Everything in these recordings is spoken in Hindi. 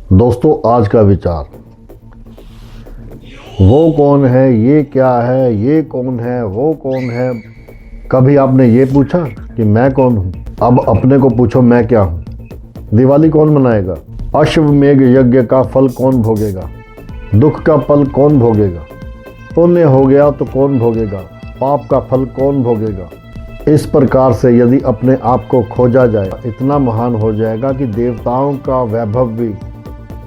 दोस्तों, आज का विचार, वो कौन है, ये क्या है, ये कौन है, वो कौन है। कभी आपने ये पूछा कि मैं कौन हूँ? अब अपने को पूछो, मैं क्या हूँ? दिवाली कौन मनाएगा? अश्वमेध यज्ञ का फल कौन भोगेगा? दुख का फल कौन भोगेगा? पुण्य हो गया तो कौन भोगेगा? पाप का फल कौन भोगेगा? इस प्रकार से यदि अपने आप को खोजा जाए, इतना महान हो जाएगा कि देवताओं का वैभव भी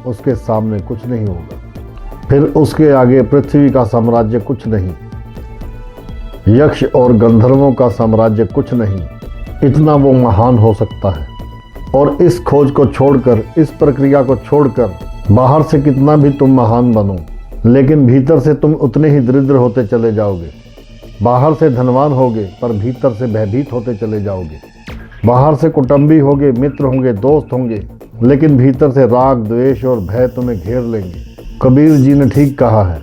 उसके सामने कुछ नहीं होगा। फिर उसके आगे पृथ्वी का साम्राज्य कुछ नहीं, यक्ष और गंधर्वों का साम्राज्य कुछ नहीं। इतना वो महान हो सकता है। और इस खोज को छोड़कर, इस प्रक्रिया को छोड़कर, बाहर से कितना भी तुम महान बनो, लेकिन भीतर से तुम उतने ही दरिद्र होते चले जाओगे। बाहर से धनवान होगे पर भीतर से भयभीत होते चले जाओगे। बाहर से कुटुंबी होगे, मित्र होंगे, दोस्त होंगे, लेकिन भीतर से राग, द्वेष और भय तुम्हें घेर लेंगे। कबीर जी ने ठीक कहा है,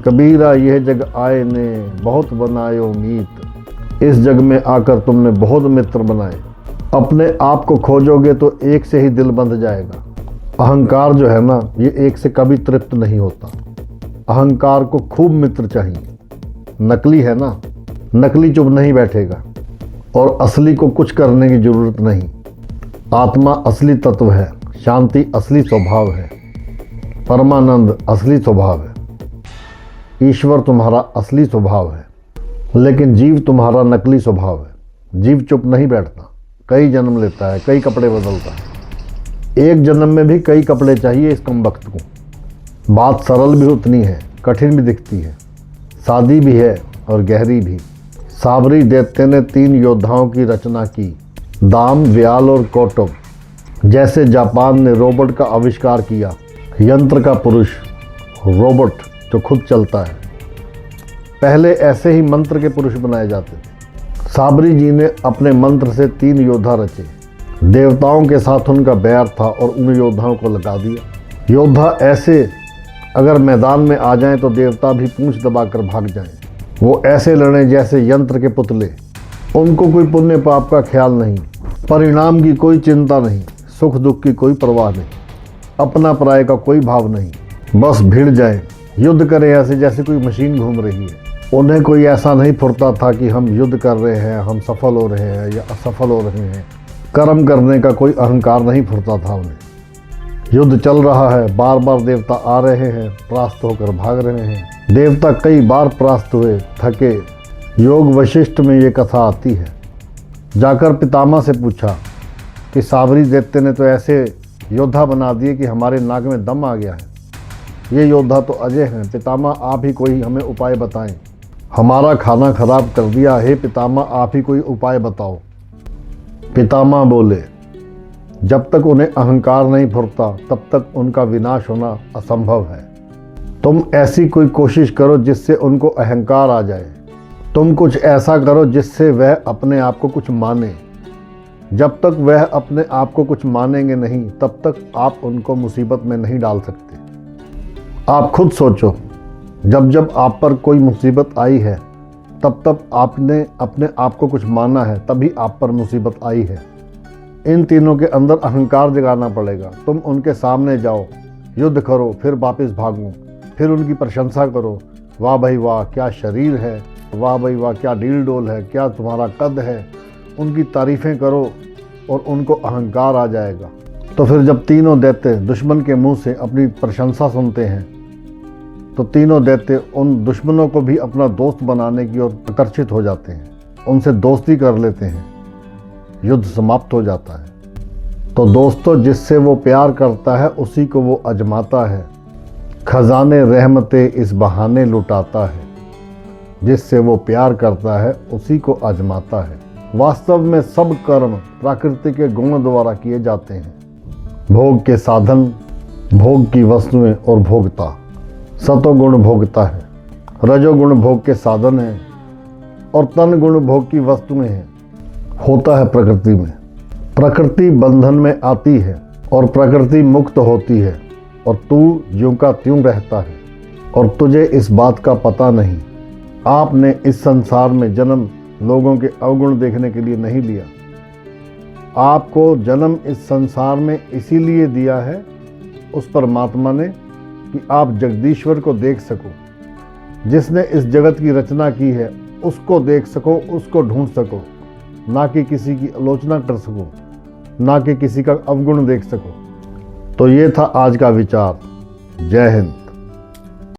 कबीरा यह जग आए ने बहुत बनायो मीत। इस जग में आकर तुमने बहुत मित्र बनाए। अपने आप को खोजोगे तो एक से ही दिल बंध जाएगा। अहंकार जो है ना, ये एक से कभी तृप्त नहीं होता। अहंकार को खूब मित्र चाहिए। नकली है ना, नकली चुप नहीं बैठेगा। और असली को कुछ करने की जरूरत नहीं। आत्मा असली तत्व है, शांति असली स्वभाव है, परमानंद असली स्वभाव है, ईश्वर तुम्हारा असली स्वभाव है। लेकिन जीव तुम्हारा नकली स्वभाव है। जीव चुप नहीं बैठता, कई जन्म लेता है, कई कपड़े बदलता है। एक जन्म में भी कई कपड़े चाहिए इस कमबख्त को। बात सरल भी उतनी है, कठिन भी दिखती है, सादी भी है और गहरी भी। साबरी दैत्य ने 3 योद्धाओं की रचना की, दाम, व्याल और कौटुब। जैसे जापान ने रोबोट का आविष्कार किया, यंत्र का पुरुष, रोबोट जो खुद चलता है। पहले ऐसे ही मंत्र के पुरुष बनाए जाते थे। साबरी जी ने अपने मंत्र से 3 योद्धा रचे। देवताओं के साथ उनका बैर था और उन योद्धाओं को लगा दिया। योद्धा ऐसे अगर मैदान में आ जाएं तो देवता भी पूंछ दबाकर भाग जाएं। वो ऐसे लड़ें जैसे यंत्र के पुतले। उनको कोई पुण्य पाप का ख्याल नहीं, परिणाम की कोई चिंता नहीं, सुख दुख की कोई परवाह नहीं, अपना पराये का कोई भाव नहीं। बस भिड़ जाएं, युद्ध करें ऐसे जैसे कोई मशीन घूम रही है। उन्हें कोई ऐसा नहीं फुरता था कि हम युद्ध कर रहे हैं, हम सफल हो रहे हैं या असफल हो रहे हैं। कर्म करने का कोई अहंकार नहीं फुरता था उन्हें। युद्ध चल रहा है, बार बार देवता आ रहे हैं, परास्त होकर भाग रहे हैं। देवता कई बार परास्त हुए, थके। योग वशिष्ठ में ये कथा आती है। जाकर पितामह से पूछा कि साबरी दैत्य ने तो ऐसे योद्धा बना दिए कि हमारे नाक में दम आ गया है। ये योद्धा तो अजय हैं, पितामह आप ही कोई हमें उपाय बताएं। हमारा खाना खराब कर दिया, हे पितामह आप ही कोई उपाय बताओ। पितामह बोले, जब तक उन्हें अहंकार नहीं फुरता तब तक उनका विनाश होना असंभव है। तुम ऐसी कोई कोशिश करो जिससे उनको अहंकार आ जाए। तुम कुछ ऐसा करो जिससे वह अपने आप को कुछ माने। जब तक वह अपने आप को कुछ मानेंगे नहीं, तब तक आप उनको मुसीबत में नहीं डाल सकते। आप खुद सोचो, जब जब आप पर कोई मुसीबत आई है, तब तब आपने अपने आप को कुछ माना है, तभी आप पर मुसीबत आई है। इन तीनों के अंदर अहंकार जगाना पड़ेगा। तुम उनके सामने जाओ, युद्ध करो, फिर वापस भागो, फिर उनकी प्रशंसा करो। वाह भाई वाह, क्या शरीर है, वाह भाई वाह, क्या डील डोल है, क्या तुम्हारा कद है। उनकी तारीफ़ें करो और उनको अहंकार आ जाएगा। तो फिर जब तीनों दैत्य दुश्मन के मुंह से अपनी प्रशंसा सुनते हैं, तो तीनों दैत्य उन दुश्मनों को भी अपना दोस्त बनाने की ओर आकर्षित हो जाते हैं, उनसे दोस्ती कर लेते हैं। युद्ध समाप्त हो जाता है। तो दोस्तों, जिससे वो प्यार करता है उसी को वो अजमाता है। खजाने रहमते इस बहाने लुटाता है। जिससे वो प्यार करता है उसी को आजमाता है। वास्तव में सब कर्म प्रकृति के गुण द्वारा किए जाते हैं। भोग के साधन, भोग की वस्तुएं और भोगता। सतोगुण भोगता है, रजोगुण भोग के साधन है और तन गुण भोग की वस्तुएं हैं। होता है प्रकृति में। प्रकृति बंधन में आती है और प्रकृति मुक्त होती है और तू ज्यों का त्यों रहता है और तुझे इस बात का पता नहीं। आपने इस संसार में जन्म लोगों के अवगुण देखने के लिए नहीं लिया। आपको जन्म इस संसार में इसीलिए दिया है उस परमात्मा ने कि आप जगदीश्वर को देख सको, जिसने इस जगत की रचना की है उसको देख सको, उसको ढूंढ सको, ना कि किसी की आलोचना कर सको, ना कि किसी का अवगुण देख सको। तो ये था आज का विचार। जय हिंद।